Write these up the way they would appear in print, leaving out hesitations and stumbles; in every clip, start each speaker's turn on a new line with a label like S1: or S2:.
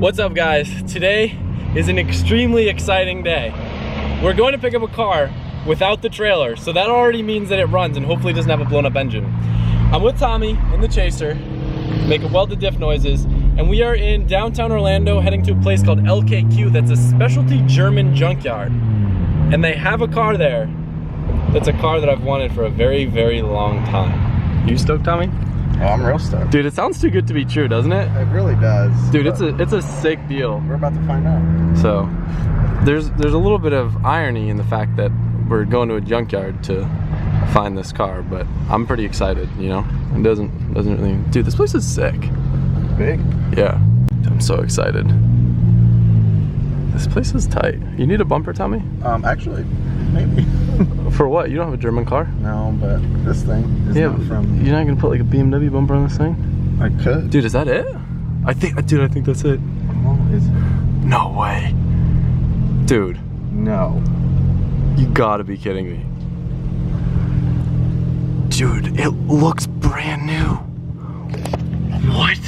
S1: What's up, guys? Today is an extremely exciting day. We're going to pick up a car without the trailer, so that already means that it runs and hopefully doesn't have a blown up engine. I'm with Tommy in the Chaser, making welded diff noises, and we are in downtown Orlando heading to a place called LKQ that's a specialty German junkyard. And they have a car there that's a car that I've wanted for a very, very long time. You stoked, Tommy?
S2: Oh, I'm real stoked.
S1: Dude, it sounds too good to be true, doesn't it?
S2: It really does.
S1: Dude, it's a sick deal.
S2: We're about to find out.
S1: So, there's a little bit of irony in the fact that we're going to a junkyard to find this car, but I'm pretty excited, you know? It doesn't really... Dude, this place is sick.
S2: Big?
S1: Yeah. I'm so excited. This place is tight. You need a bumper, Tommy?
S2: Actually, maybe.
S1: For what? You don't have a German car?
S2: No, but this thing is not from...
S1: You're not gonna put like a BMW bumper on this thing?
S2: I could.
S1: Dude, is that it? Dude, I think that's it.
S2: Oh, is it?
S1: No way. Dude.
S2: No.
S1: You gotta be kidding me. Dude, it looks brand new. What?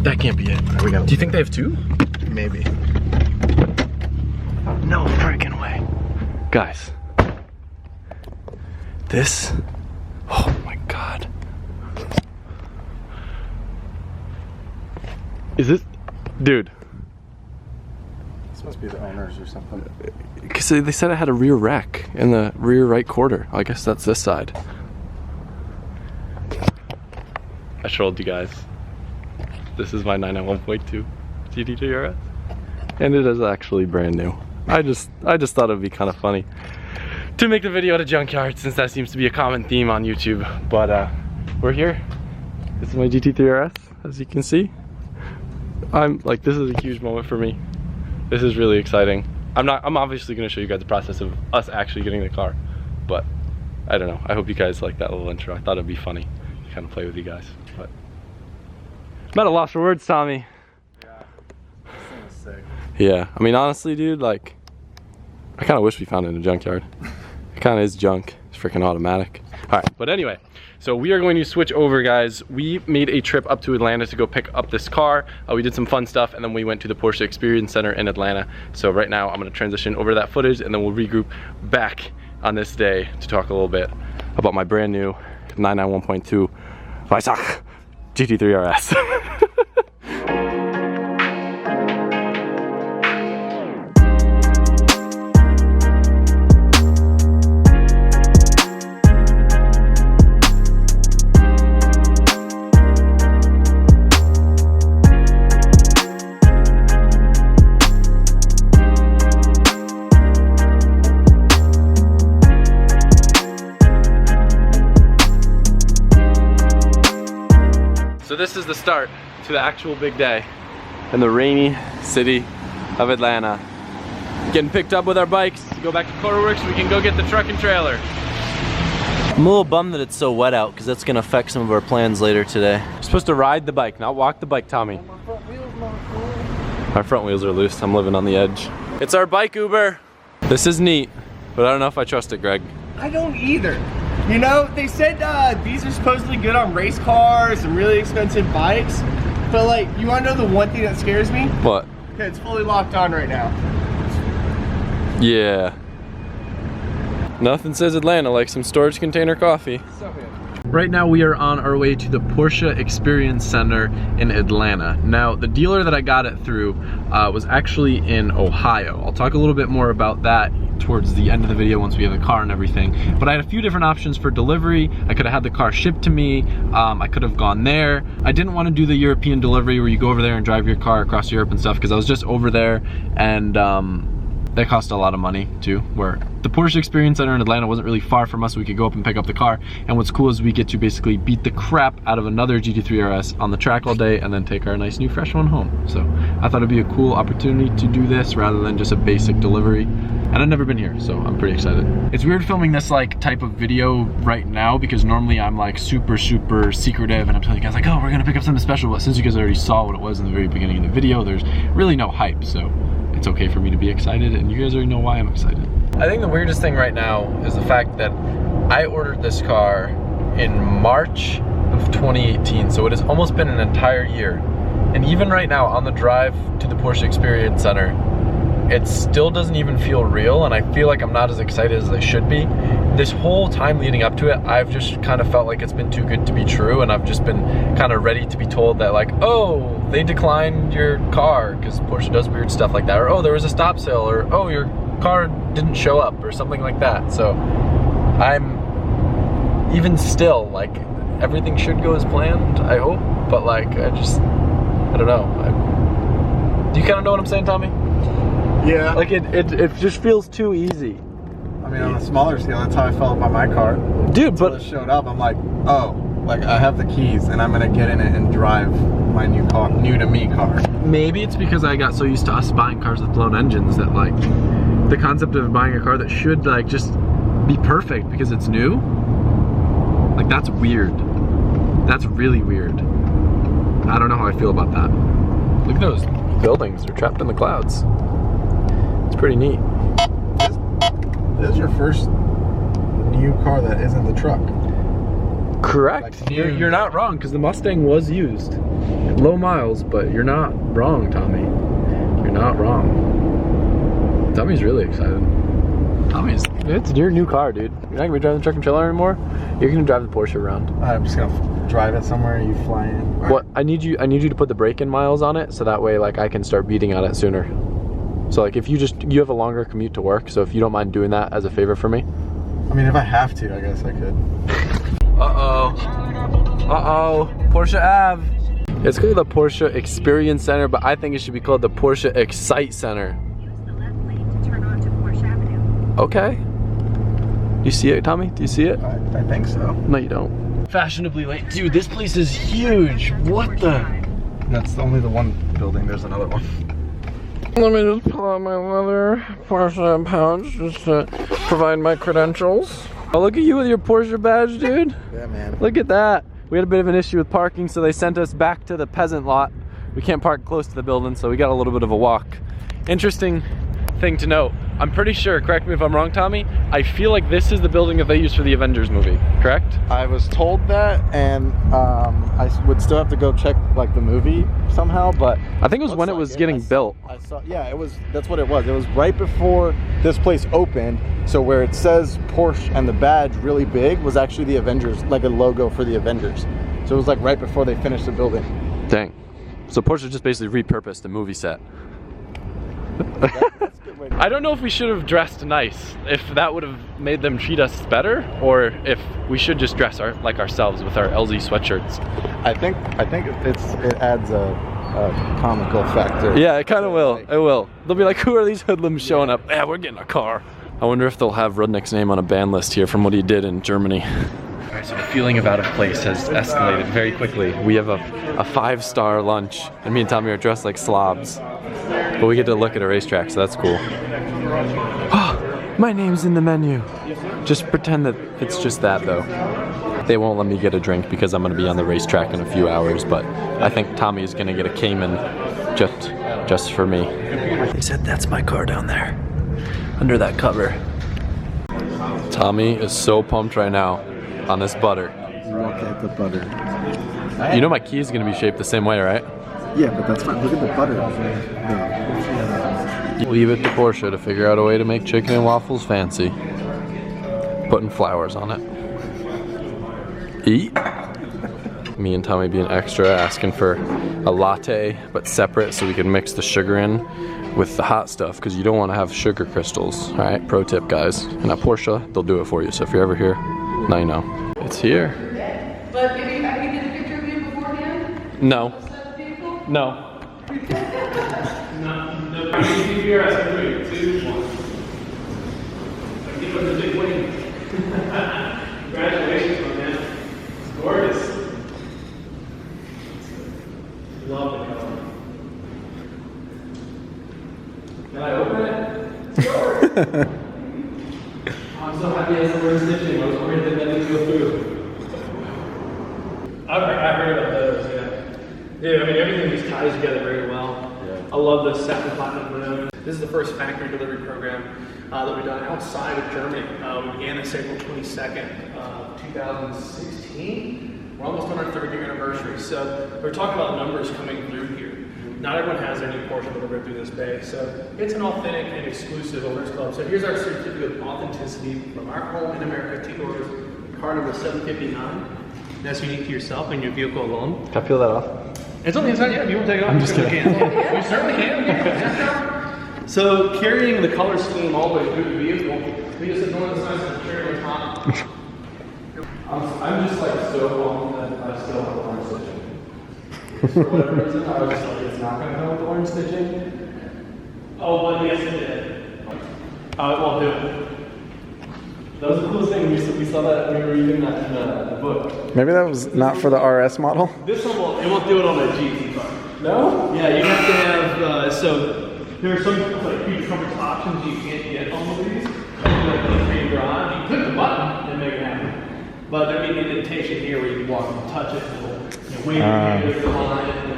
S1: That can't be it.
S2: There we go.
S1: Do you think they have two?
S2: Maybe.
S1: No freaking way. Guys. This, oh my God. Is this, dude.
S2: This must be the owners or something.
S1: Because they said I had a rear wreck in the rear right quarter. I guess that's this side. I trolled you guys. This is my 991.2 GT3 RS. And it is actually brand new. I just thought it would be kind of funny to make the video at a junkyard, since that seems to be a common theme on YouTube. But we're here. This is my GT3 RS, as you can see. I'm like, this is a huge moment for me. This is really exciting. I'm obviously gonna show you guys the process of us actually getting the car, but I don't know. I hope you guys like that little intro. I thought it'd be funny to kind of play with you guys. But I'm at a loss for words, Tommy.
S2: Yeah, this thing is sick.
S1: Yeah, I mean, honestly, dude, like, I kind of wish we found it in a junkyard. It kind of is junk. It's freaking automatic. All right, but anyway, so we are going to switch over, guys. We made a trip up to Atlanta to go pick up this car. We did some fun stuff, and then we went to the Porsche Experience Center in Atlanta. So right now, I'm going to transition over to that footage, and then we'll regroup back on this day to talk a little bit about my brand new 991.2 Weissach GT3 RS. So this is the start to the actual big day in the rainy city of Atlanta. Getting picked up with our bikes to go back to Quarterworks so we can go get the truck and trailer.
S3: I'm a little bummed that it's so wet out because that's going to affect some of our plans later today.
S1: You're supposed to ride the bike, not walk the bike, Tommy. My front wheels are loose. I'm living on the edge. It's our bike Uber. This is neat, but I don't know if I trust it, Greg.
S4: I don't either. You know, they said these are supposedly good on race cars and really expensive bikes, but like, you want to know the one thing that scares me?
S1: What?
S4: Okay, it's fully locked on right now.
S1: Yeah. Nothing says Atlanta like some storage container coffee.
S4: So good.
S1: Right now we are on our way to the Porsche Experience Center in Atlanta. Now, the dealer that I got it through was actually in Ohio. I'll talk a little bit more about that towards the end of the video once we have the car and everything. But I had a few different options for delivery. I could have had the car shipped to me. I could have gone there. I didn't want to do the European delivery where you go over there and drive your car across Europe and stuff, because I was just over there, and that cost a lot of money too, where the Porsche Experience Center in Atlanta wasn't really far from us, so we could go up and pick up the car. And what's cool is we get to basically beat the crap out of another GT3 RS on the track all day and then take our nice new fresh one home. So I thought it'd be a cool opportunity to do this rather than just a basic delivery. And I've never been here, so I'm pretty excited. It's weird filming this like type of video right now, because normally I'm like super secretive and I'm telling you guys like, oh, we're gonna pick up something special, but since you guys already saw what it was in the very beginning of the video, there's really no hype, so it's okay for me to be excited, and you guys already know why I'm excited. I think the weirdest thing right now is the fact that I ordered this car in March of 2018, so it has almost been an entire year And even right now on the drive to the Porsche Experience Center, it still doesn't even feel real, and I feel like I'm not as excited as I should be. This whole time leading up to it, I've just kind of felt like it's been too good to be true, and I've just been kind of ready to be told that like, oh, they declined your car, because Porsche does weird stuff like that, or oh, there was a stop sale, or oh, your car didn't show up, or something like that. So I'm even still like, everything should go as planned, I hope, but like, I don't know. Do you kind of know what I'm saying, Tommy?
S2: Yeah.
S1: Like it just feels too easy.
S2: I mean, on a smaller scale, that's how I felt about my car.
S1: Dude,
S2: Until
S1: but
S2: it showed up, I'm like, oh, like I have the keys and I'm gonna get in it and drive my new car, new to me car.
S1: maybe it's because I got so used to us buying cars with blown engines that like the concept of buying a car that should like just be perfect because it's new, like that's weird. That's really weird. I don't know how I feel about that. Look at those buildings, they're trapped in the clouds. It's pretty neat.
S2: This is your first new car that isn't the truck.
S1: Correct.
S2: Like
S1: You're not wrong, because the Mustang was used. Low miles, but you're not wrong, Tommy. You're not wrong. Tommy's really excited. It's your new car, dude. You're not gonna be driving the truck and trailer anymore. You're gonna drive the Porsche around.
S2: I'm just gonna drive it somewhere. You fly in.
S1: What I need you to put the break-in miles on it, so that way like I can start beating on it sooner. So like if you have a longer commute to work, so if you don't mind doing that as a favor for me.
S2: I mean, if I have to, I guess I could.
S1: Uh-oh, Porsche Ave. It's called the Porsche Experience Center, but I think it should be called the Porsche Excite Center. Okay. Do you see it, Tommy? Do you see it?
S2: I think so.
S1: No, you don't. Fashionably late. Dude, this place is huge. What the?
S2: That's only the one building. There's another one.
S1: Let me just pull out my leather Porsche pouch just to provide my credentials. Oh, look at you with your Porsche badge, dude.
S2: Yeah, man.
S1: Look at that. We had a bit of an issue with parking, so they sent us back to the peasant lot. We can't park close to the building, so we got a little bit of a walk. Interesting thing to note. I'm pretty sure, correct me if I'm wrong, Tommy, I feel like this is the building that they used for the Avengers movie, correct?
S2: I was told that, and I would still have to go check like the movie somehow, but
S1: I think it was when it was getting built.
S2: I saw, yeah, it was. That's what it was. It was right before this place opened. So where it says Porsche and the badge really big was actually the Avengers, like a logo for the Avengers. So it was like right before they finished the building.
S1: Dang. So Porsche just basically repurposed the movie set.
S2: That's a good way to
S1: I don't know if we should have dressed nice, if that would have made them treat us better, or if we should just dress like ourselves with our LZ sweatshirts.
S2: I think it adds a comical effect.
S1: Yeah, it kind of will. It will. They'll be like, who are these hoodlums showing up? Yeah, we're getting a car. I wonder if they'll have Rudnick's name on a ban list here from what he did in Germany. All right, so the feeling of out of place has escalated very quickly. We have a 5-star lunch, and me and Tommy are dressed like slobs. But we get to look at a racetrack, so that's cool. Oh, my name's in the menu. Just pretend that it's just that, though. They won't let me get a drink because I'm gonna be on the racetrack in a few hours, but I think Tommy is gonna get a Cayman just for me. They said that's my car down there, under that cover. Tommy is so pumped right now on this butter.
S2: Look at the butter.
S1: You know my key is gonna be shaped the same way, right?
S2: Yeah, but that's fine. Look at the butter.
S1: Leave it to Porsche to figure out a way to make chicken and waffles fancy. Putting flowers on it. Eat. Me and Tommy being extra, asking for a latte, but separate so we can mix the sugar in with the hot stuff, because you don't want to have sugar crystals. All right, pro tip, guys. And at Porsche, they'll do it for you. So if you're ever here, now you know. It's here.
S5: But if you, have you get a picture of you beforehand?
S1: No. No.
S6: Here, I said 3, 2, 1. Give us a big win. Congratulations, my man. It's gorgeous. Love the color. Can I open it? Sure. I'm so happy as we're stitching. I was worried that didn't go through. I heard about those, yeah. Yeah, I mean, everything just ties together very well. I love the satin platinum balloon. This is the first factory delivery program that we've done outside of Germany. We began this April 22nd, 2016. We're almost on our 3rd year anniversary. So we're talking about numbers coming through here. Not everyone has their new Porsche delivered through this bay, so it's an authentic and exclusive owners club. So here's our certificate of authenticity from our home in America, T Owners, car number 759. That's unique to yourself and your vehicle alone.
S1: Can I peel that off?
S6: It's on the inside, yeah. If you want to take it off,
S1: I'm just kidding.
S6: You certainly can. Yeah. So carrying the color scheme all the way through the vehicle, we just ignore the size of the cherry on top.
S1: I'm just like so pumped that I still have orange stitching. For whatever reason, I was just like, it's not going to come with orange stitching.
S6: Oh, well, yes, it did. It won't do it.
S1: That was the coolest thing. We saw that when we were reading that in the book.
S2: Maybe that was not for the RS model.
S6: This one won't do it on a GT car.
S1: No?
S6: Yeah, you have to have, so there are some like feature comfort options you can't get on one of these. Like in garage, you click the button and make it happen. But there'll be an indentation here where you can walk and touch it, and it'll wave your hand on it, and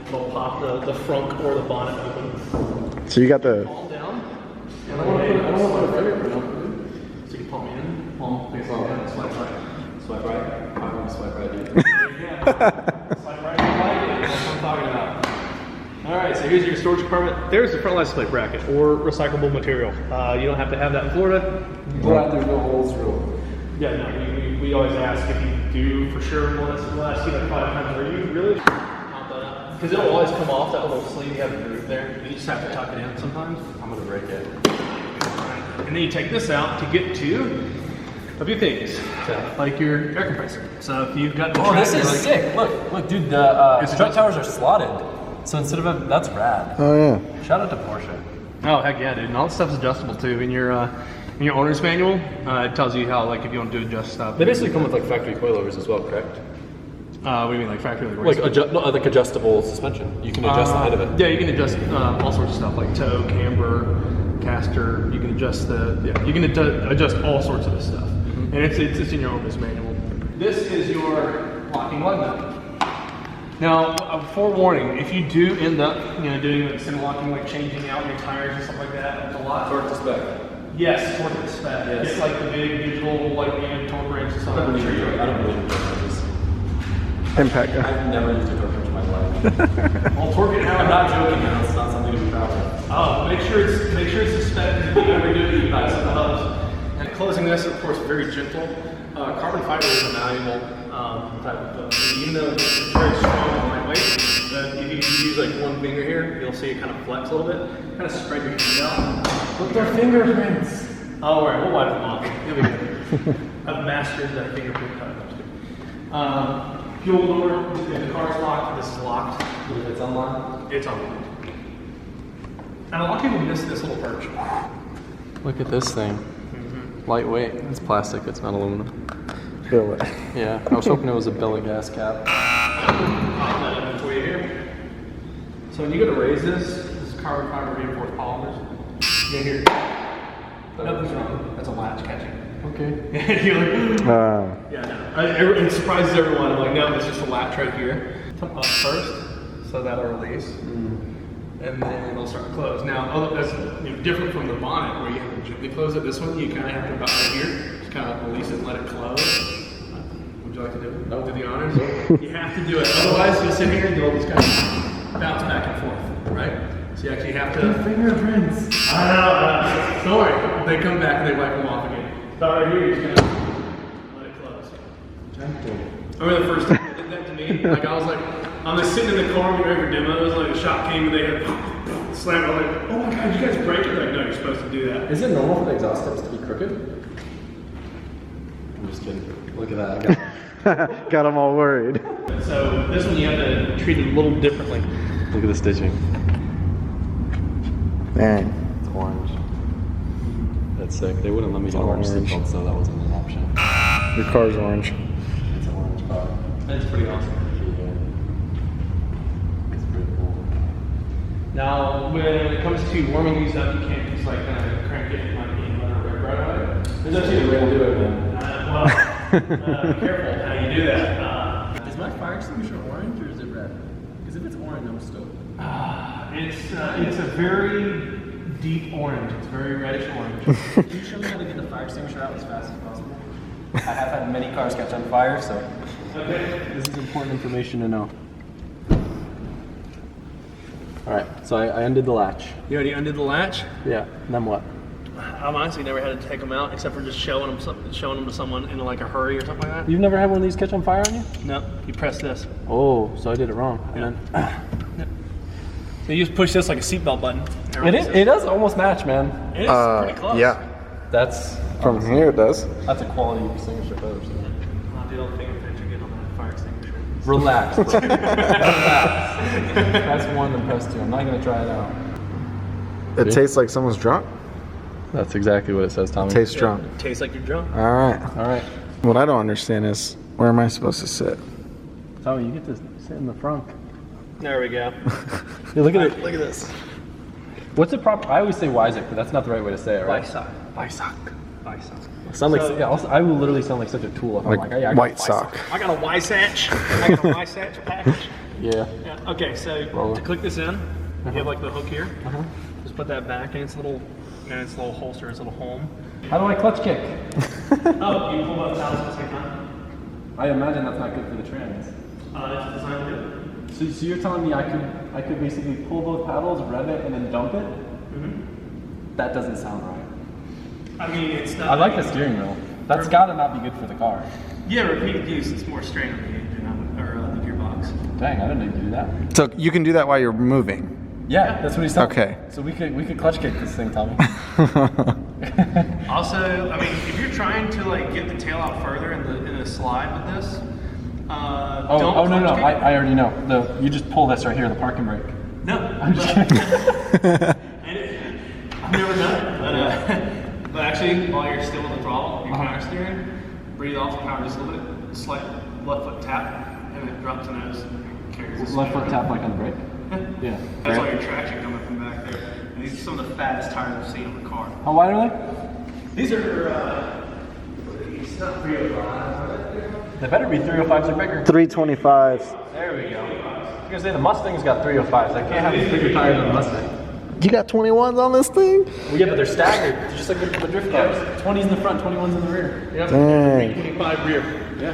S6: it'll pop the front or the bonnet open.
S2: So you got the.
S6: Palm down.
S1: I don't want to put a fingerprint on.
S6: So you can palm in, palm face down, swipe right.
S1: Swipe right? I'm going to swipe right, dude.
S6: Swipe right, that's what I'm talking about. Alright, so here's your storage compartment. There's the front license plate bracket or recyclable material. You don't have to have that in Florida.
S1: Go out there, no holes rule.
S6: Yeah, no, we always ask if you do for sure. We'll ask you like 5 times. Are you really? Because it'll always come off that little sleeve you have in the groove there. You just have to tuck it in sometimes.
S1: I'm going to break it.
S6: And then you take this out to get to a few things, like your air compressor. So if you've got the
S3: Oh, this is
S6: like,
S3: sick. Look, dude, the strut towers are slotted. So instead of that's rad.
S2: Oh yeah.
S3: Shout out to Porsche.
S6: Oh heck yeah, dude! And all this stuff's adjustable too. In your owner's manual, it tells you how like if you want to adjust stuff.
S1: They basically come with like factory coilovers as well, correct?
S6: What do you mean, like factory?
S1: Like like adjustable suspension. You can adjust the height of it.
S6: Yeah, you can adjust all sorts of stuff like toe, camber, caster. You can adjust adjust all sorts of this stuff, and it's in your owner's manual. This is your locking lug nut. Now, forewarning, if you do end up, doing like center locking, like changing out your tires and stuff like that, a lot.
S1: Torque to spec.
S6: Yes, torque to spec.
S1: Yes.
S6: It's like the big digital like torque wrench and stuff.
S1: I don't believe in torque wrenches.
S2: Impact.
S1: I've never used a torque wrench in my life.
S6: Well, torque it
S1: I'm
S6: out.
S1: not joking, man. It's not something to be proud of.
S6: Oh, make sure it's the spec. If you ever do it, you buy some hubs. And closing this, of course, very gentle. Carbon fiber is a malleable type of even though it's very strong and lightweight, if you use like one finger here, you'll see it kind of flex a little bit. Kind of spread your hand out.
S1: Look, their fingerprints.
S6: Oh, all right, we'll wipe them off. You'll be good. I've mastered that fingerprint type. Fuel door, if the car's locked, this is locked.
S1: If it's unlocked?
S6: It's unlocked. And a lot of people miss this little perch.
S1: Look at this thing. Lightweight. It's plastic. It's not aluminum.
S2: Feel it.
S1: Yeah, I was hoping it was a billet gas cap.
S6: Pop that in for you here. So when you go to raise this is carbon fiber reinforced polymers. You hear nothing's wrong. That's a latch catching.
S1: Okay.
S6: You're like,
S2: Uh,
S6: yeah, no. It surprises everyone. I'm like, no, it's just a latch right here. Come up first, so that'll release. And then it'll start to close. Now, that's different from the bonnet where you have to gently close it. This one, you kind of have to about right here, just kind of release it and let it close. Would you like to do it? No. Do the honors? You have to do it. Otherwise, you'll sit here and you'll just kind of bounce back and forth, right? So you actually have to.
S1: Fingerprints.
S6: I know. Don't worry. They come back and they wipe them off again. Start right here. You're just gonna let it close.
S1: Gentle.
S6: I remember the first time they did that to me. Like I was like, I'm just sitting in the car getting ready for demos. Like the shop came and they had slammed. I'm like, oh my god, you guys break it? Like, no, you're supposed to do that.
S1: Is it normal for the exhaust tips to be crooked? I'm just kidding. Look at that. I got
S2: got them all worried.
S6: So this one you have to treat it a little differently.
S1: Look at the stitching.
S2: Man.
S1: It's orange. That's sick. They wouldn't let me get orange
S2: Orange.
S1: seatbelts, so that wasn't an option.
S2: Your car's orange.
S1: It's an orange car.
S6: That's pretty awesome.
S1: It's pretty cool.
S6: Now, when it comes to warming these up, you can't just like kind of crank it like right away. There's actually a way to do it, man. Be careful how you do that.
S3: Is my fire extinguisher orange or is it red? Because if it's orange, I'm stoked.
S6: It's a very deep orange. It's very reddish orange.
S3: Can you show me how to get the fire extinguisher out as fast as possible? I have had many cars catch on fire, so
S6: Okay.
S1: This is important information to know. All right, so I undid the latch.
S6: You already undid the latch?
S1: Yeah, and then what?
S6: I've honestly never had to take them out except for just showing them to someone in like a hurry or something like that.
S1: You've never had one of these catch on fire on you?
S6: No, you press this.
S1: Oh, so I did it wrong. And
S6: So you just push this like a seatbelt button.
S1: then it does almost match, man.
S6: It is pretty close.
S2: Yeah.
S1: That's
S2: From here it does.
S1: that's a quality extinguisher photo.
S6: I'll do all the fingerprints you get on that fire extinguisher.
S1: Relax, bro. Relax. Press 1 and press 2. I'm not gonna try it out.
S2: It tastes like someone's drunk.
S1: That's exactly what it says, Tommy.
S2: Tastes drunk.
S6: Tastes like you're drunk.
S2: All right.
S1: All right,
S2: What I don't understand is where am I supposed to sit?
S1: Tommy, you get to sit in the front.
S6: There we go.
S1: Hey, look at it.
S6: Look at this.
S1: What's the proper? I always say Wysock, but that's not the right way to say it, right?
S6: Wysock.
S1: Sound like I will literally sound like such a tool if I'm like, hey, I got
S2: white
S1: Wysock.
S2: sock.
S6: I got a Wysatch. I got a Wysatch package.
S1: Yeah.
S6: Yeah. Okay, so
S1: Roll
S6: to
S1: it.
S6: click this in, you have like the hook here. Just put that back in its little holster, its little home.
S1: How do I clutch kick?
S6: Oh, you pull both paddles at the same time.
S1: I imagine that's not good for the trans.
S6: It's designed to do it.
S1: So you're telling me I could basically pull both paddles, rev it, and then dump it? That doesn't sound right.
S6: I mean, it's not.
S1: I like the steering wheel. That's gotta not be good for the car.
S6: Yeah, repeated use. It's more strain on the engine or the gearbox.
S1: Dang, I didn't know you could do that.
S2: So you can do that while you're moving.
S1: Yeah, that's what he's saying.
S2: Okay.
S1: So we could clutch kick this thing, Tommy.
S6: Also, I mean, if you're trying to like get the tail out further in the slide with this,
S1: Oh no, I already know. You just pull this right here, the parking brake.
S6: No,
S1: I'm just kidding.
S6: I've never done it, but actually, while you're still on the throttle, you're power steering, breathe off the power just a little bit, slight left foot tap, and it drops the nose. Carries the
S1: Left foot tap like on the brake? Yeah.
S6: That's all your traction coming from back there. And these are some of the fattest tires I've seen on the car.
S1: How wide are they?
S6: These are, it's not 305.
S1: They better be 305s or bigger.
S2: 325s.
S1: There we go. I was gonna say the Mustang's got 305s. I can't have a bigger tire than the Mustang.
S2: You got 21s on this thing?
S1: Well, yeah, but they're staggered. They're just like the drift cars. 20s in the front, 21s in the rear.
S6: Yep.
S2: Dang.
S6: 25 rear.
S1: Yeah.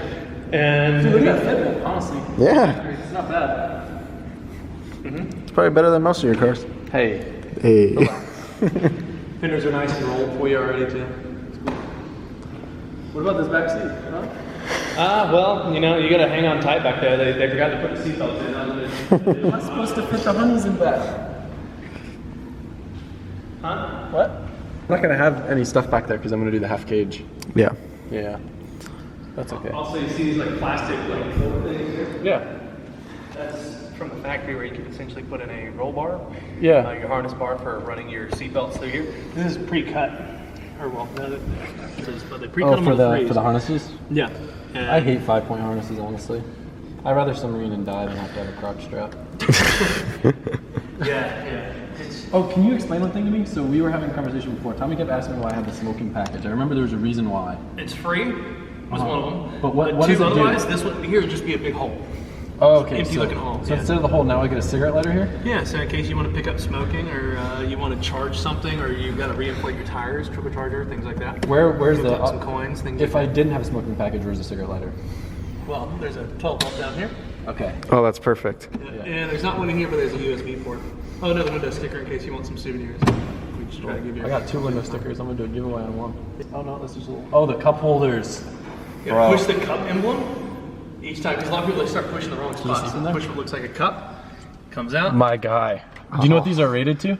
S6: And
S1: Dude, look at that Fitbit, honestly.
S2: Yeah.
S1: It's not bad.
S2: It's probably better than most of your cars.
S1: Hey.
S2: Hey.
S6: fenders are nice and rolled for you already too.
S1: What about this back seat? Huh?
S6: Well, you know, you gotta hang on tight back there. They forgot to put the seatbelts in.
S1: Am I supposed to put the honeys in back?
S6: Huh?
S1: What? I'm not gonna have any stuff back there because I'm gonna do the half cage.
S2: Yeah.
S1: Yeah. That's okay.
S6: Also, you see these like plastic like fold things here?
S1: Yeah.
S6: That's from the factory where you can essentially put in a roll bar.
S1: Yeah.
S6: Your harness bar for running your seatbelts through here. This is pre-cut. Or well, no, but they pre-cut them
S1: for
S6: with
S1: the harnesses?
S6: Yeah.
S1: I hate 5-point harnesses, honestly. I'd rather submarine and die than have to have a crotch strap.
S6: Yeah.
S1: Oh, can you explain one thing to me? So we were having a conversation before. Tommy kept asking me why I had the smoking package. I remember there was a reason why.
S6: It's free. Was one of them.
S1: But what
S6: two
S1: does it do?
S6: otherwise, this one here would just be a big hole.
S1: Oh, okay.
S6: Empty looking hole.
S1: So
S6: Yeah.
S1: instead of the hole, now I get a cigarette lighter here?
S6: Yeah, so in case you want to pick up smoking or you want to charge something or you've got to reinflate your tires, turbocharger, things like that.
S1: Where's
S6: Pick
S1: the
S6: up some coins, things
S1: if
S6: like
S1: I didn't have a smoking package, where's the cigarette lighter?
S6: that. Well, there's a 12 volt down here.
S1: Okay.
S2: Oh, that's perfect.
S6: And there's not one in here, but there's a USB port. Oh, another window sticker in case you want some souvenirs. We just try to give you.
S1: I got 2 window stickers. I'm gonna do a giveaway on one. Oh no, this is a little. Oh, the cup holders.
S6: You gotta push the cup emblem each time because a lot of people they start pushing the wrong spots.
S1: see from there?
S6: Push what looks like a cup, comes out.
S1: My guy. Do you know what these are rated to?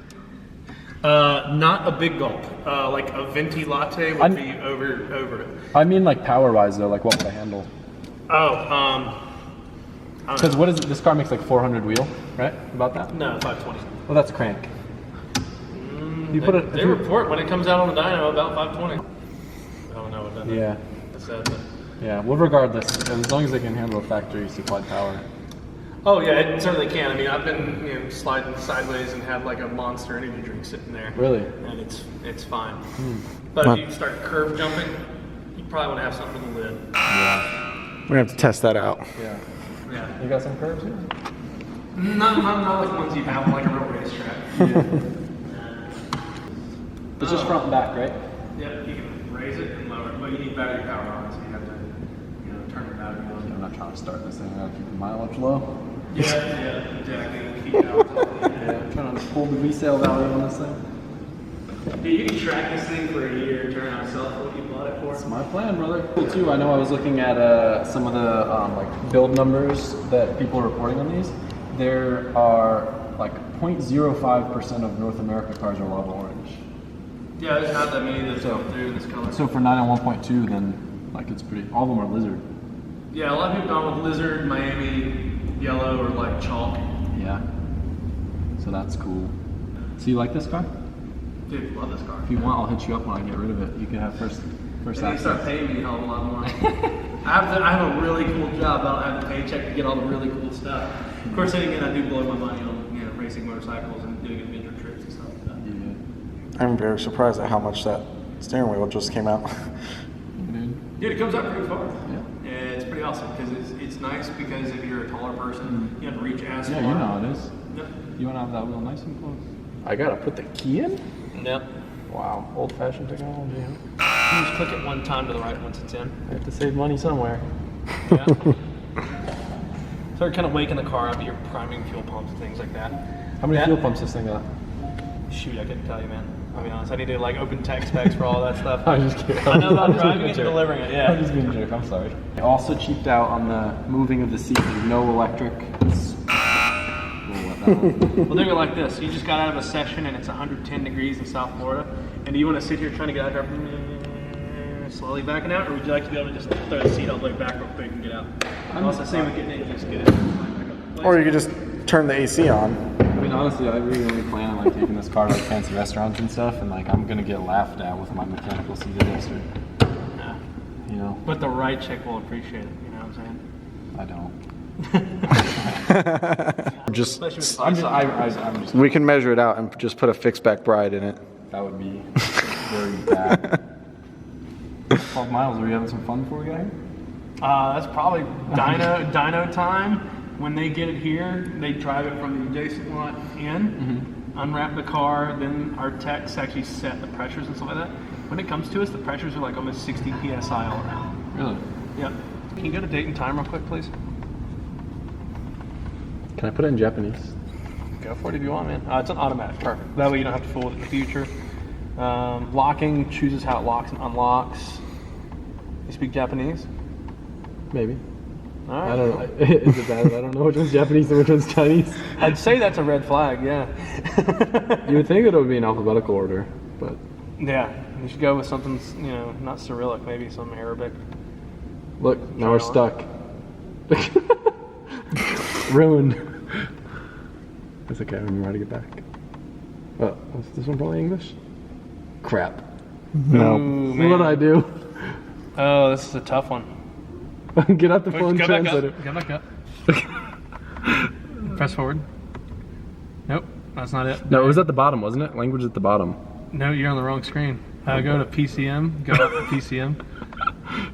S6: Not a big gulp. Like a venti latte would be over it.
S1: I mean, like power wise though. Like what would I handle?
S6: Oh,
S1: Because what is it? This car makes like 400 wheel, right? About that?
S6: no, 520.
S1: Well, that's crank. You put it.
S6: They report when it comes out on the dyno about 520. I don't know what that is.
S1: Yeah.
S6: That's sad, but-
S1: Yeah. Well, regardless, as long as they can handle factory supplied power.
S6: Oh yeah, it certainly can. I mean, I've been sliding sideways and have like a Monster energy drink sitting there.
S1: Really?
S6: And it's fine. But if you start curve jumping, you probably want to have something in the lid.
S2: We're gonna have to test that out.
S1: Yeah.
S6: Yeah.
S1: You got some curves here?
S6: Not like ones you have on like a real racetrack.
S1: It's just front and back, right?
S6: Yeah, you can raise it and lower it, but you need battery power on it, so you have to, turn your battery on.
S1: I'm not trying to start this thing. I gotta keep the mileage low.
S6: Yeah, exactly. Keep it out.
S1: pulled the resale value on this thing.
S6: Dude, you can track this thing for a year and turn around and sell it for what you bought it for.
S1: That's my plan, brother. Cool too. I know I was looking at some of the like build numbers that people are reporting on these. There are like 0.05% of North America cars are lava orange.
S6: Yeah, there's not that many that go through this color.
S1: So for 991.2, then like it's pretty. All of them are lizard.
S6: Yeah, a lot of people gone with lizard, Miami, yellow, or like chalk.
S1: Yeah. So that's cool. So you like this car?
S6: Dude, love this car.
S1: If you want, I'll hit you up when I get rid of it. You can have first
S6: They
S1: access.
S6: start paying me a hell of a lot more. I have a really cool job. I don't have the paycheck to get all the really cool stuff. Of course, then again, I do blow my money on racing motorcycles and doing adventure trips and stuff like that.
S1: Yeah.
S2: I'm very surprised at how much that steering wheel just came out.
S6: Dude, it comes out pretty far.
S1: Yeah.
S6: And it's pretty awesome because it's nice because if you're a taller person, you have to reach as
S1: Yeah,
S6: far.
S1: you know how it is.
S6: Yep.
S1: You want to have that wheel nice and close. I gotta put the key in?
S6: Yep.
S1: Wow, old-fashioned technology.
S6: You just click it one time to the right once it's in.
S1: I have to save money somewhere.
S6: Yeah. Start kind of waking the car up, you're priming fuel pumps and things like that.
S1: How many fuel pumps this thing got?
S6: Shoot, I couldn't tell you, man. I'll be honest. I need to like open tech specs for all that stuff.
S1: I'm just kidding.
S6: I know about
S1: I'm just
S6: driving
S1: being
S6: it
S1: a
S6: and
S1: jerk.
S6: delivering it, yeah.
S1: I'm just being a jerk, I'm sorry. I also cheaped out on the moving of the seat. There's no electric.
S6: Well, think of it like this. You just got out of a session and it's 110 degrees in South Florida. And do you want to sit here trying to get out here slowly backing out? Or would you like to be able to just throw the seat all the way back real quick and get out? Also, same with getting in, just get it.
S2: Or you could just turn the AC on.
S1: I mean, honestly, I really only plan on like taking this car to like fancy restaurants and stuff, and like I'm gonna get laughed at with my mechanical seated adjuster.
S6: Yeah.
S1: You know?
S6: But the right chick will appreciate it, you know what I'm saying?
S1: I don't.
S2: Just
S6: I'm
S1: I'm just.
S2: we can measure it out and just put a fixed back bride in it.
S1: That would be very bad. 12 miles. Are we having some fun before we got here?
S6: That's probably dyno time. When they get it here, they drive it from the adjacent lot in, unwrap the car, then our techs actually set the pressures and stuff like that. When it comes to us, the pressures are like almost 60 PSI all around.
S1: Really?
S6: Yep. Can you go to date and time real quick, please?
S1: Can I put it in Japanese?
S6: Go for it if you want, man. It's an automatic, perfect. That way you don't have to fool with it in the future. Locking chooses how it locks and unlocks. You speak Japanese?
S1: Maybe.
S6: All right.
S1: I don't know. Is it bad that I don't know which one's Japanese and which one's Chinese?
S6: I'd say that's a red flag, yeah.
S1: You would think it would be in alphabetical order, but
S6: Yeah, you should go with something, not Cyrillic, maybe some Arabic.
S1: look, now we're stuck. Ruined. It's okay, we know how to get back. Was this one probably English? Crap. No.
S6: Ooh,
S1: What did I do?
S6: Oh, this is a tough one.
S1: Get out the phone
S6: Go back
S1: translator.
S6: up. Go back up. Press forward. Nope, that's not it.
S1: No, it was at the bottom, wasn't it? Language at the bottom.
S6: No, you're on the wrong screen. Go to PCM. Go up to PCM.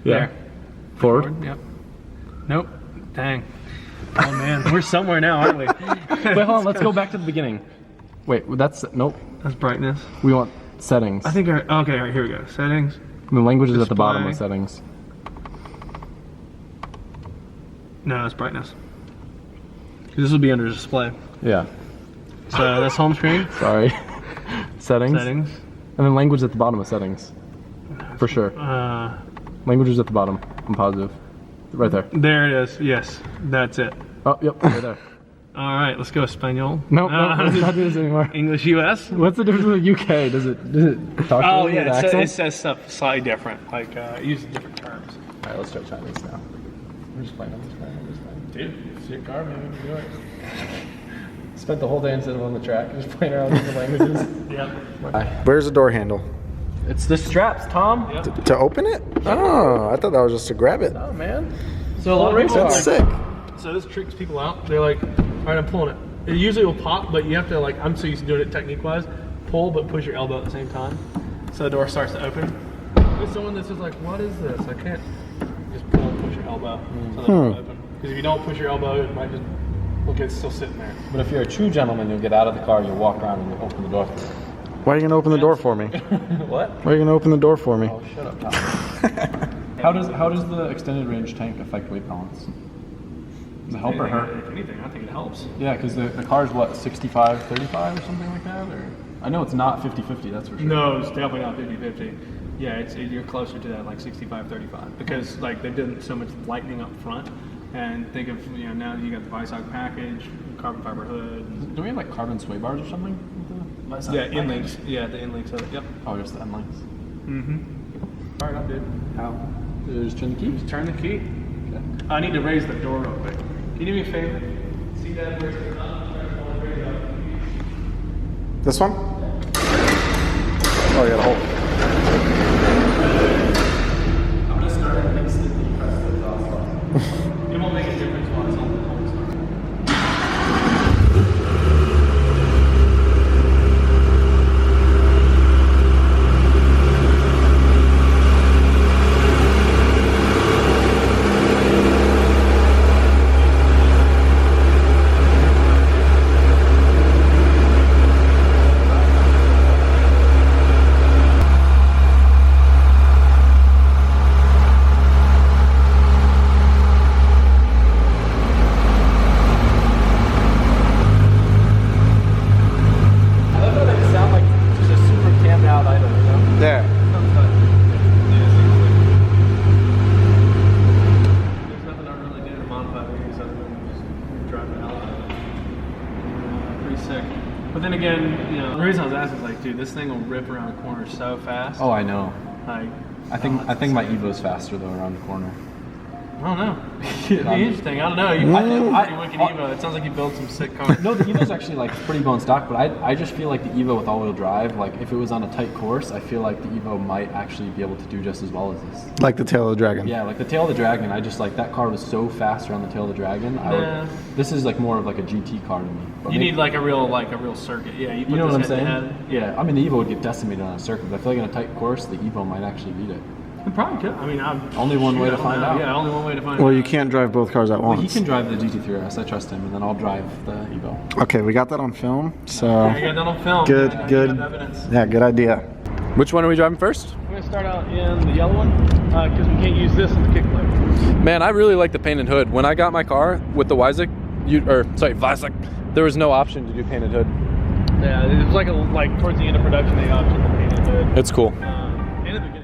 S1: Yeah.
S6: There.
S1: Forward.
S6: Yep. Nope. Dang. Oh man, we're somewhere now, aren't we?
S1: Wait, hold on. Let's go back to the beginning. Wait, that's nope.
S6: That's brightness.
S1: We want settings.
S6: I think. Okay, all right, here we go. Settings.
S1: The language is at the bottom of
S6: Display.
S1: settings.
S6: No, that's brightness. This will be under display.
S1: Yeah.
S6: So that's home screen.
S1: Sorry. Settings.
S6: Settings.
S1: And then language at the bottom of settings. For sure. Language is at the bottom. I'm positive. Right there.
S6: There it is. Yes, that's it.
S1: Oh, yep. Right there.
S6: All right, let's go Espanol.
S1: Nope. Let's not do this anymore.
S6: English US.
S1: What's the difference with the UK? Does it talk
S6: Oh
S1: with
S6: yeah,
S1: accent?
S6: it says stuff slightly different. Like it uses different terms.
S1: All right, let's try Chinese now. We're just playing on this car. Dude, it's your car, man. We can do it. Spent the whole day instead of on the track, just playing around with the languages.
S6: Yeah.
S2: Where's the door handle?
S1: It's the straps, Tom.
S6: Yep.
S2: To open it? Oh, I thought that was just to grab it.
S1: Oh man. So a lot of
S6: people
S1: people
S2: That's
S1: are
S2: sick.
S6: So this tricks people out. They're like, all right, I'm pulling it. It usually will pop, but you have to like, I'm so used to doing it technique-wise, pull but push your elbow at the same time. So the door starts to open. There's someone that's just like, what is this? I can't just pull and push your elbow so the door will open. Because if you don't push your elbow, it might just look it's still sitting there.
S1: But if you're a true gentleman, you'll get out of the car, you'll walk around and you'll open the door for you.
S2: Why are you going to open the door for me?
S1: What?
S2: Why are you going to open the door for me?
S1: Oh, shut up, Tom. How does the extended range tank affect weight balance? Does it help or hurt?
S6: If anything, I think it helps.
S1: Yeah, because the car's what, 65, 35 or something like that? Or I know it's not 50-50, that's for sure.
S6: No, it's definitely not 50-50. Yeah, you're closer to that, like 65-35, because like they've done so much lightening up front. And think of, you know, now that you got the Visog package, carbon fiber hood.
S1: Do we have like carbon sway bars or something? With the
S6: Yeah, end links. Yeah, the end links of it. Yep.
S1: Oh, just the end links.
S6: All right, I'm good.
S1: How? Just turn the key?
S6: Just turn the key.
S1: Okay.
S6: I need to raise the door real quick. Can you do me a favor? See that where's the raise it up.
S2: This one? Oh, you gotta hold.
S3: I'm gonna start at next to the press the exhaust button.
S6: It won't make a difference while it's on the home start.
S2: There.
S6: There's nothing I really do to modify these other than just drive it out. Pretty sick. But then again, you know, the reason I was asking is like, dude, this thing will rip around corners so fast.
S1: Oh, I know.
S6: Like,
S1: I think my Evo's faster though around the corner.
S6: I don't know. It'd be interesting. I don't know. You wicked Evo. It sounds like you built some sick cars.
S1: No, the Evo's actually like pretty bone stock, but I just feel like the Evo with all-wheel drive, like if it was on a tight course, I feel like the Evo might actually be able to do just as well as this.
S2: Like the tail of the dragon.
S1: Yeah, like the Tail of the Dragon, I just like that car was so fast around the Tail of the Dragon. This is like more of like a GT car to me. But
S6: You need like a real circuit. Yeah, you put
S1: you know
S6: this
S1: what I'm saying?
S6: head to head.
S1: Yeah, I mean the Evo would get decimated on a circuit, but I feel like in a tight course, the Evo might actually beat it.
S6: It probably could. I mean,
S1: Only one way to find out.
S6: Yeah, only one way to find out.
S2: Well, you can't drive both cars at
S1: Well, he
S2: once.
S1: can drive the GT3RS, I trust him, and then I'll drive the Evo.
S2: Okay, we got that on film, so
S6: Yeah, you got that on film.
S2: good,
S6: Yeah,
S2: good.
S6: You got evidence.
S2: Yeah, good idea.
S1: Which one are we driving first?
S6: We're gonna start out in the yellow one because we can't use this in the kick plate.
S1: Man, I really like the painted hood. When I got my car with the Visog, Visog, there was no option to do painted hood.
S6: Yeah, it was like towards the end of production they optioned the painted hood.
S1: It's cool.
S6: And at the beginning.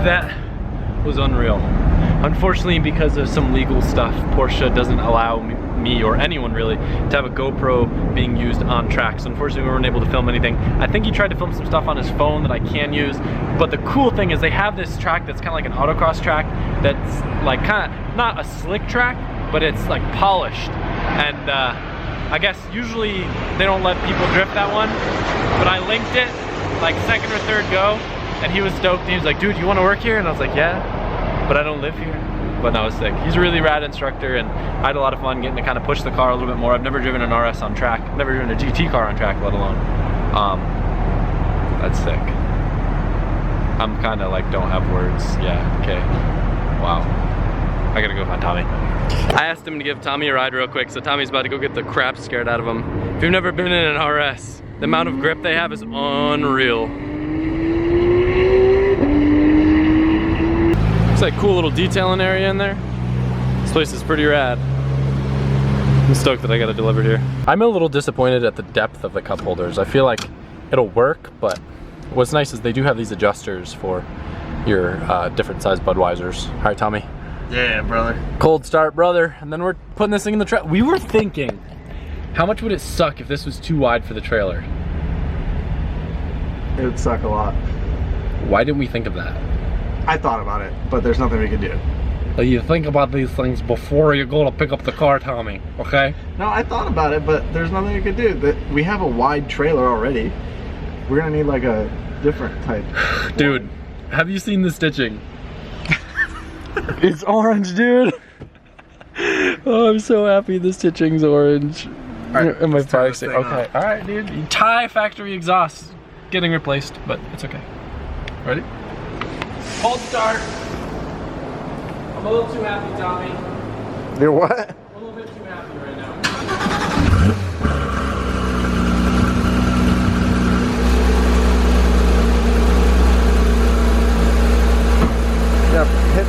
S6: That was unreal. Unfortunately, because of some legal stuff, Porsche doesn't allow me or anyone really to have a GoPro being used on track. So unfortunately, we weren't able to film anything. I think he tried to film some stuff on his phone that I can use. But the cool thing is they have this track that's kind of like an autocross track that's like kind of not a slick track, but it's like polished. And I guess usually they don't let people drift that one, but I linked it like second or third go, and he was stoked. He was like, dude, you want to work here? And I was like, yeah, but I don't live here. But that was sick. He's a really rad instructor, and I had a lot of fun getting to kind of push the car a little bit more. I've never driven an RS on track. I've never driven a GT car on track, let alone. That's sick. I'm kind of like, don't have words. Yeah, okay. Wow. I gotta go find Tommy. I asked him to give Tommy a ride real quick, so Tommy's about to go get the crap scared out of him. If you've never been in an RS,
S1: The amount of grip they have is unreal. Looks like cool little detailing area in there. This place is pretty rad. I'm stoked that I got it delivered here. I'm a little disappointed at the depth of the cup holders. I feel like it'll work, but what's nice is they do have these adjusters for your different size Budweisers. All right, Tommy.
S2: Yeah, brother.
S1: Cold start, brother. And then we're putting this thing in the trailer. We were thinking, how much would it suck if this was too wide for the trailer?
S2: It would suck a lot.
S1: Why didn't we think of that?
S2: I thought about it, but there's nothing we could do.
S1: You think about these things before you go to pick up the car, Tommy, okay?
S2: No, I thought about it, but there's nothing we could do. We have a wide trailer already. We're gonna need like a different type.
S1: Dude, have you seen the stitching? It's orange, dude. Oh, I'm so happy the stitching's orange.
S2: All right,
S1: and my
S2: let's turn
S1: fire
S2: this
S1: stick.
S2: thing
S1: Okay,
S2: on.
S1: all right, dude. Thai factory exhaust getting replaced, but it's okay. Ready? Cold start. I'm a little too happy, Tommy.
S2: You're what?
S1: I'm a little bit too happy right now.
S2: Yeah, hit.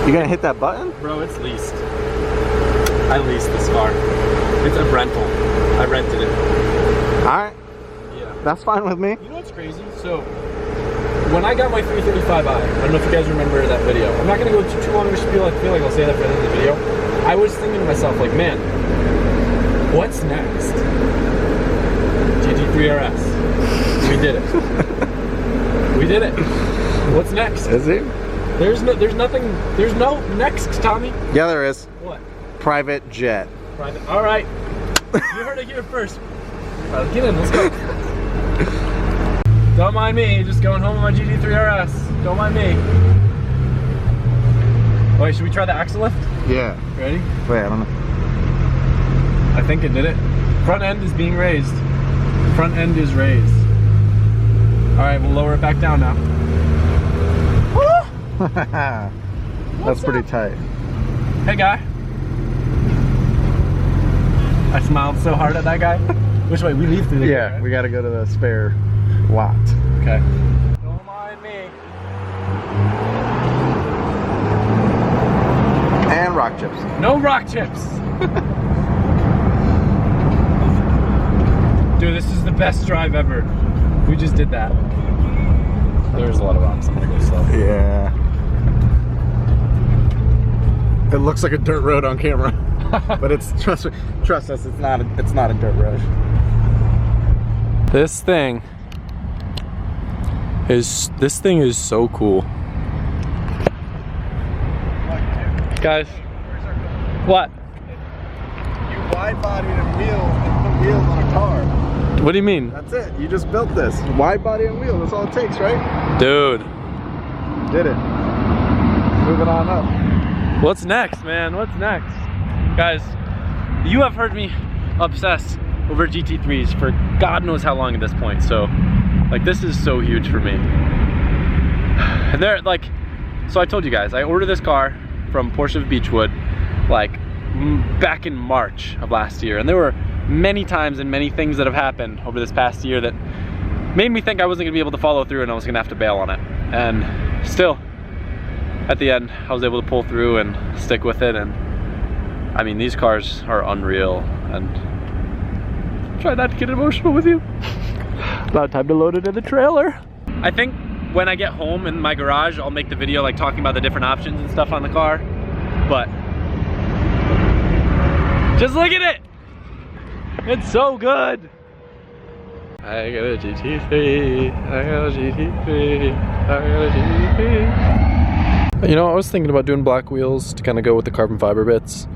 S2: You gonna hit that button?
S1: Bro, it's leased. I leased this car. It's a rental. I rented it.
S2: All right,
S1: Yeah.
S2: that's fine with me.
S1: You know what's crazy? So, when I got my 335i, I don't know if you guys remember that video. I'm not gonna go too long of a spiel. I feel like I'll say that for the end of the video. I was thinking to myself, like, man, what's next? GT3 RS. We did it. We did it. What's next?
S2: Is it?
S1: There's no next, Tommy.
S2: Yeah, there is.
S1: What?
S2: Private jet.
S1: Private. All right. You heard it here first. All right, get in. Let's go. Don't mind me. Just going home with my GT3 RS. Don't mind me. Wait, should we try the axle lift?
S2: Yeah.
S1: Ready?
S2: Wait, I don't know.
S1: I think it did it. Front end is being raised. Front end is raised. All right, we'll lower it back down now.
S2: That's pretty tight.
S1: Hey, guy. I smiled so hard at that guy. Which way? We leave through the gate,
S2: Yeah,
S1: right?
S2: we gotta go to the spare lot.
S1: Okay. Don't mind me.
S2: And rock chips.
S1: No rock chips. Dude, this is the best drive ever. We just did that. There's a lot of rocks. I'm gonna go slow.
S2: Yeah. It looks like a dirt road on camera, but it's trust us, it's not a dirt road.
S1: This thing is so cool. Guys, what?
S2: You wide bodied a wheel and put wheels on a car.
S1: What do you mean?
S2: That's it. You just built this. Wide body and wheel. That's all it takes, right?
S1: Dude.
S2: You did it. Moving on up.
S1: What's next, man? What's next? Guys, you have heard me obsess over GT3s for God knows how long at this point. So, like, this is so huge for me. And they're like, so I told you guys, I ordered this car from Porsche of Beechwood, like, back in March of last year. And there were many times and many things that have happened over this past year that made me think I wasn't gonna be able to follow through and I was gonna have to bail on it. And still, at the end, I was able to pull through and stick with it. And I mean, these cars are unreal. And try not to get emotional with you. About time to load it in the trailer. I think when I get home in my garage, I'll make the video like talking about the different options and stuff on the car. But just look at it. It's so good. I got a GT3. I got a GT3. I got a GT3. You know, I was thinking about doing black wheels to kind of go with the carbon fiber bits.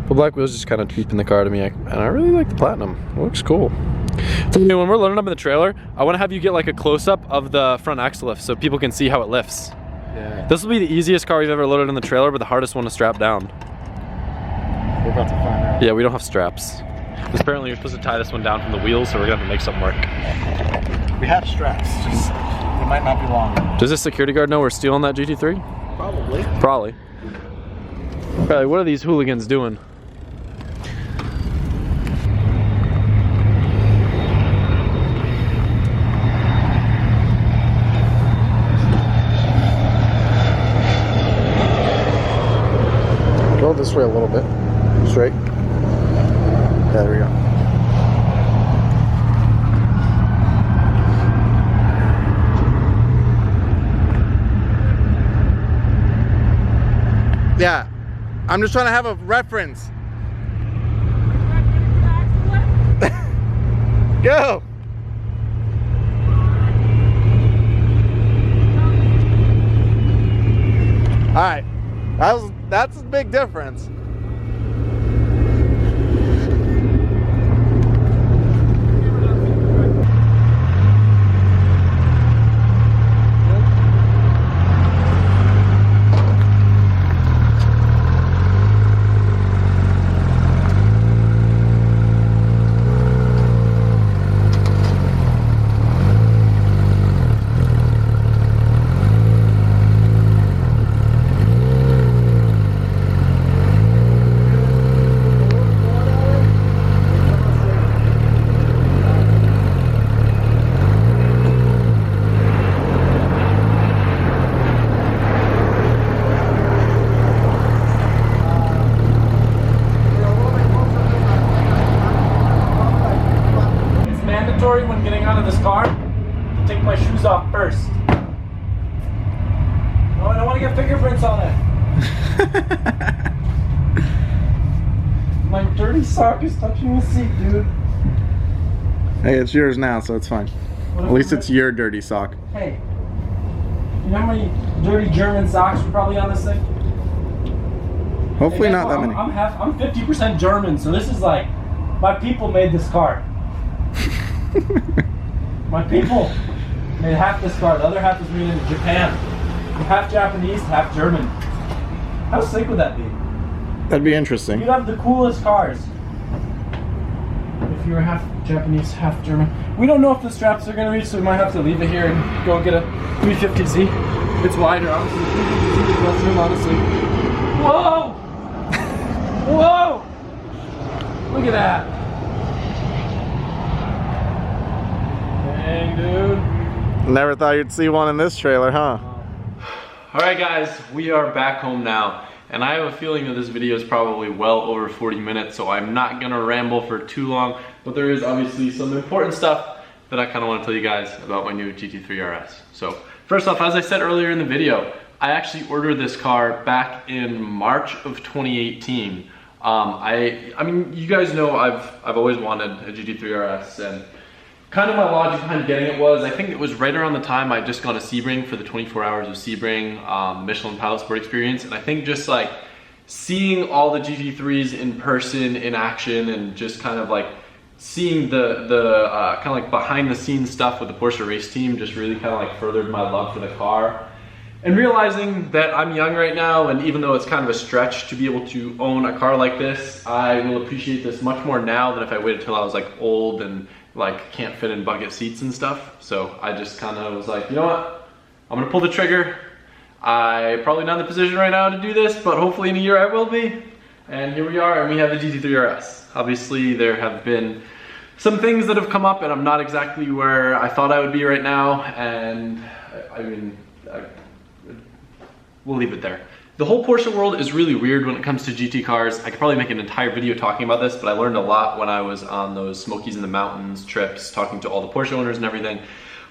S1: But black wheels just kind of keeping the car to me. And I really like the platinum. It looks cool. So when we're loading up in the trailer, I want to have you get like a close-up of the front axle lift so people can see how it lifts.
S2: Yeah.
S1: This will be the easiest car we've ever loaded in the trailer, but the hardest one to strap down.
S2: We're about to find out.
S1: Yeah, we don't have straps. Because apparently you're supposed to tie this one down from the wheels, so we're gonna have to make something work.
S2: We have straps, just it might not be long.
S1: Does this security guard know we're stealing that GT3?
S2: Probably.
S1: Probably. What are these hooligans doing?
S2: this way a little bit. Straight. Yeah, there we go. Yeah, I'm just trying to have a reference. Go! Alright, that's a big difference.
S6: When getting out of this car, take my shoes off first. Oh, I don't want to get fingerprints on it. My dirty sock is touching the seat, dude.
S2: Hey, it's yours now, so it's fine. At least it's your dirty sock.
S6: Hey, you know how many dirty German socks are probably on this thing?
S2: Hopefully
S6: Hey,
S2: not that many.
S6: I'm 50% German, so this is like, my people made this car. My people made half this car, the other half was made in Japan. I'm half Japanese, half German. How sick would that be?
S2: That'd be interesting.
S6: You'd have the coolest cars. If you were half Japanese, half German. We don't know if the straps are going to reach, so we might have to leave it here and go get a 350Z. It's wider, obviously. The 350Z is less room, honestly. Whoa! Whoa! Look at that. Dang, dude.
S2: Never thought you'd see one in this trailer, huh?
S1: Alright guys, we are back home now, and I have a feeling that this video is probably well over 40 minutes, so I'm not gonna ramble for too long, but there is obviously some important stuff that I kind of want to tell you guys about my new GT3 RS. So first off, as I said earlier in the video, I actually ordered this car back in March of 2018. I mean, you guys know I've always wanted a GT3 RS, and kind of my logic behind getting it was, I think it was right around the time I'd just gone to Sebring for the 24 hours of Sebring, Michelin Pilot Sport experience, and I think just like seeing all the GT3s in person, in action, and just kind of like seeing the kind of like behind the scenes stuff with the Porsche race team just really kind of like furthered my love for the car. And realizing that I'm young right now, and even though it's kind of a stretch to be able to own a car like this, I will appreciate this much more now than if I waited till I was like old and like can't fit in bucket seats and stuff. So I just kind of was like, you know what? I'm gonna pull the trigger. I'm probably not in the position right now to do this, but hopefully in a year I will be. And here we are, and we have the GT3 RS. Obviously there have been some things that have come up, and I'm not exactly where I thought I would be right now, and I mean, we'll leave it there. The whole Porsche world is really weird when it comes to GT cars. I could probably make an entire video talking about this, but I learned a lot when I was on those Smokies in the Mountains trips, talking to all the Porsche owners and everything.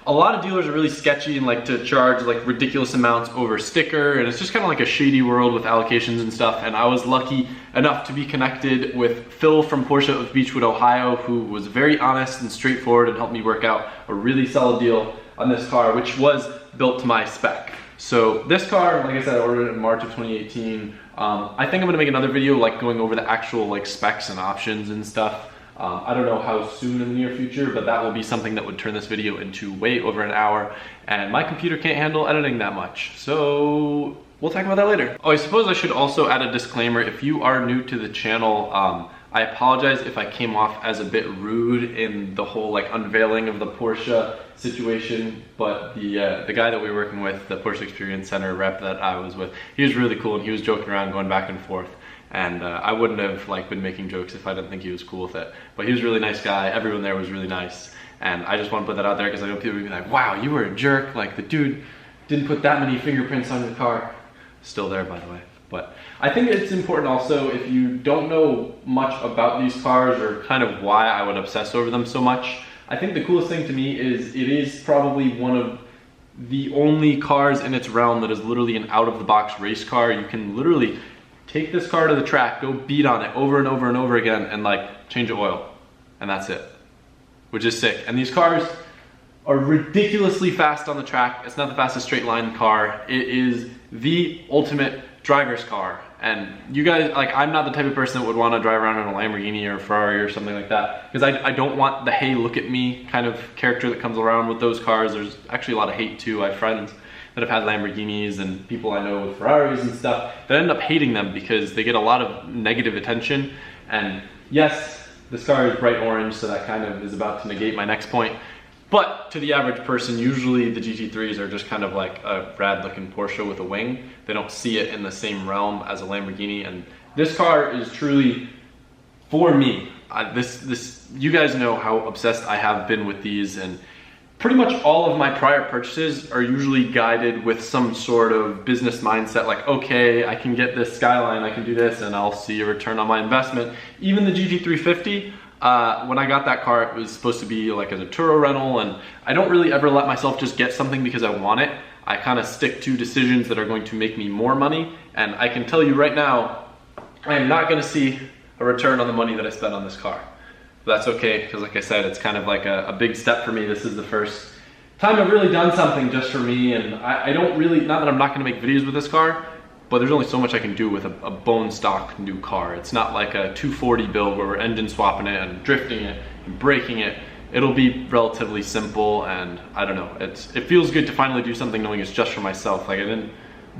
S1: A lot of dealers are really sketchy and like to charge like ridiculous amounts over sticker, and it's just kind of like a shady world with allocations and stuff. And I was lucky enough to be connected with Phil from Porsche of Beechwood, Ohio, who was very honest and straightforward and helped me work out a really solid deal on this car, which was built to my spec. So this car, like I said, I ordered it in March of 2018. I think I'm gonna make another video like going over the actual like specs and options and stuff. I don't know how soon in the near future, but that will be something that would turn this video into way over an hour, and my computer can't handle editing that much. So we'll talk about that later. Oh, I suppose I should also add a disclaimer. If you are new to the channel, I apologize if I came off as a bit rude in the whole like unveiling of the Porsche situation, but the guy that we were working with, the Porsche Experience Center rep that I was with, he was really cool, and he was joking around, going back and forth. And I wouldn't have like been making jokes if I didn't think he was cool with it. But he was a really nice guy. Everyone there was really nice. And I just want to put that out there because I know people would be like, wow, you were a jerk. Like the dude didn't put that many fingerprints on your car. Still there, by the way. But I think it's important also, if you don't know much about these cars or kind of why I would obsess over them so much, I think the coolest thing to me is it is probably one of the only cars in its realm that is literally an out-of-the-box race car. You can literally take this car to the track, go beat on it over and over and over again, and like change the oil, and that's it, which is sick. And these cars are ridiculously fast on the track. It's not the fastest straight line car. It is the ultimate driver's car. And you guys, like, I'm not the type of person that would want to drive around in a Lamborghini or a Ferrari or something like that, because I don't want the hey look at me kind of character that comes around with those cars. There's actually a lot of hate too. I have friends that have had Lamborghinis and people I know with Ferraris and stuff that end up hating them because they get a lot of negative attention. And yes, this car is bright orange, so that kind of is about to negate my next point. But to the average person, usually the GT3s are just kind of like a rad looking Porsche with a wing. They don't see it in the same realm as a Lamborghini. And this car is truly, for me, you guys know how obsessed I have been with these, and pretty much all of my prior purchases are usually guided with some sort of business mindset, like, okay, I can get this Skyline, I can do this, and I'll see a return on my investment. Even the GT350, when I got that car, it was supposed to be like as a Turo rental, and I don't really ever let myself just get something because I want it. I kind of stick to decisions that are going to make me more money, and I can tell you right now, I am not going to see a return on the money that I spent on this car. But that's okay, because like I said, it's kind of like a big step for me. This is the first time I've really done something just for me, and I don't really, not that I'm not going to make videos with this car, but there's only so much I can do with a bone stock new car. It's not like a 240 build where we're engine swapping it and drifting it and braking it. It'll be relatively simple, and I don't know, it feels good to finally do something knowing it's just for myself. Like, I didn't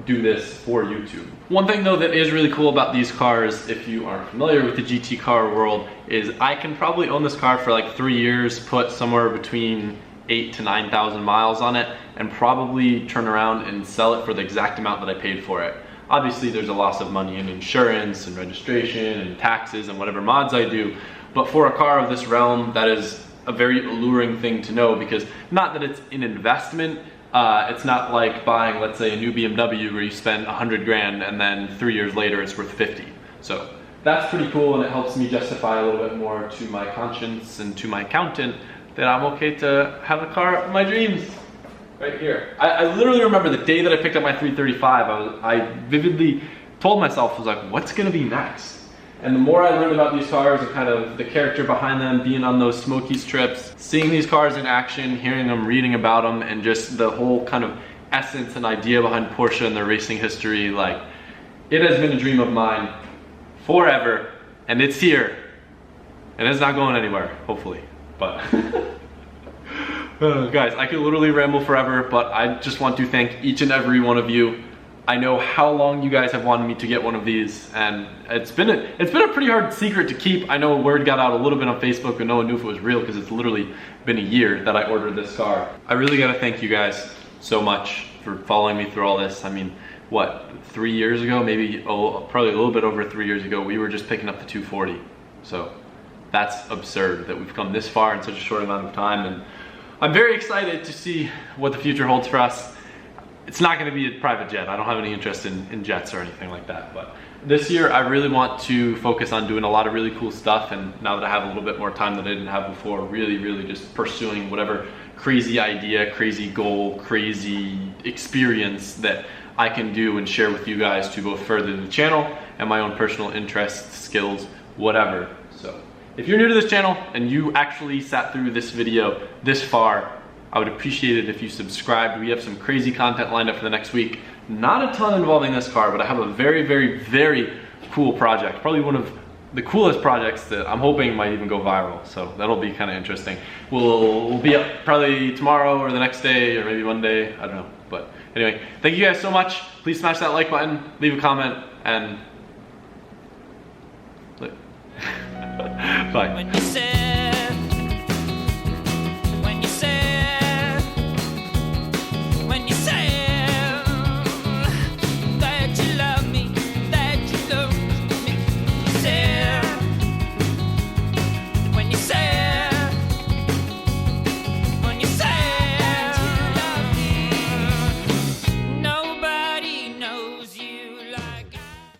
S1: do this for YouTube. One thing though that is really cool about these cars, if you aren't familiar with the GT car world, is I can probably own this car for like 3 years, put somewhere between 8,000 to 9,000 miles on it, and probably turn around and sell it for the exact amount that I paid for it. Obviously there's a loss of money in insurance and registration and taxes and whatever mods I do, but for a car of this realm, that is a very alluring thing to know, because not that it's an investment, it's not like buying, let's say, a new BMW where you spend 100 grand and then 3 years later it's worth 50. So that's pretty cool, and it helps me justify a little bit more to my conscience and to my accountant that I'm okay to have the car of my dreams. Right here. I literally remember the day that I picked up my 335, I vividly told myself, I was like, what's gonna be next? And the more I learned about these cars and kind of the character behind them, being on those Smokies trips, seeing these cars in action, hearing them, reading about them, and just the whole kind of essence and idea behind Porsche and their racing history, like, it has been a dream of mine forever, and it's here. And it's not going anywhere, hopefully, but. Guys, I could literally ramble forever, but I just want to thank each and every one of you. I know how long you guys have wanted me to get one of these, and it's been a pretty hard secret to keep. I know word got out a little bit on Facebook, and no one knew if it was real, because it's literally been a year that I ordered this car. I really gotta thank you guys so much for following me through all this. I mean, what, 3 years ago, maybe, probably a little bit over 3 years ago, we were just picking up the 240. So that's absurd that we've come this far in such a short amount of time, and I'm very excited to see what the future holds for us. It's not going to be a private jet. I don't have any interest in jets or anything like that. But this year, I really want to focus on doing a lot of really cool stuff. And now that I have a little bit more time that I didn't have before, really just pursuing whatever crazy idea, crazy goal, crazy experience that I can do and share with you guys to both further the channel and my own personal interests, skills, whatever. So if you're new to this channel and you actually sat through this video this far, I would appreciate it if you subscribed. We have some crazy content lined up for the next week. Not a ton involving this car, but I have a very cool project. Probably one of the coolest projects that I'm hoping might even go viral. So that'll be kind of interesting. We'll be up probably tomorrow or the next day or maybe Monday, I don't know. But anyway, thank you guys so much. Please smash that like button, leave a comment, and bye.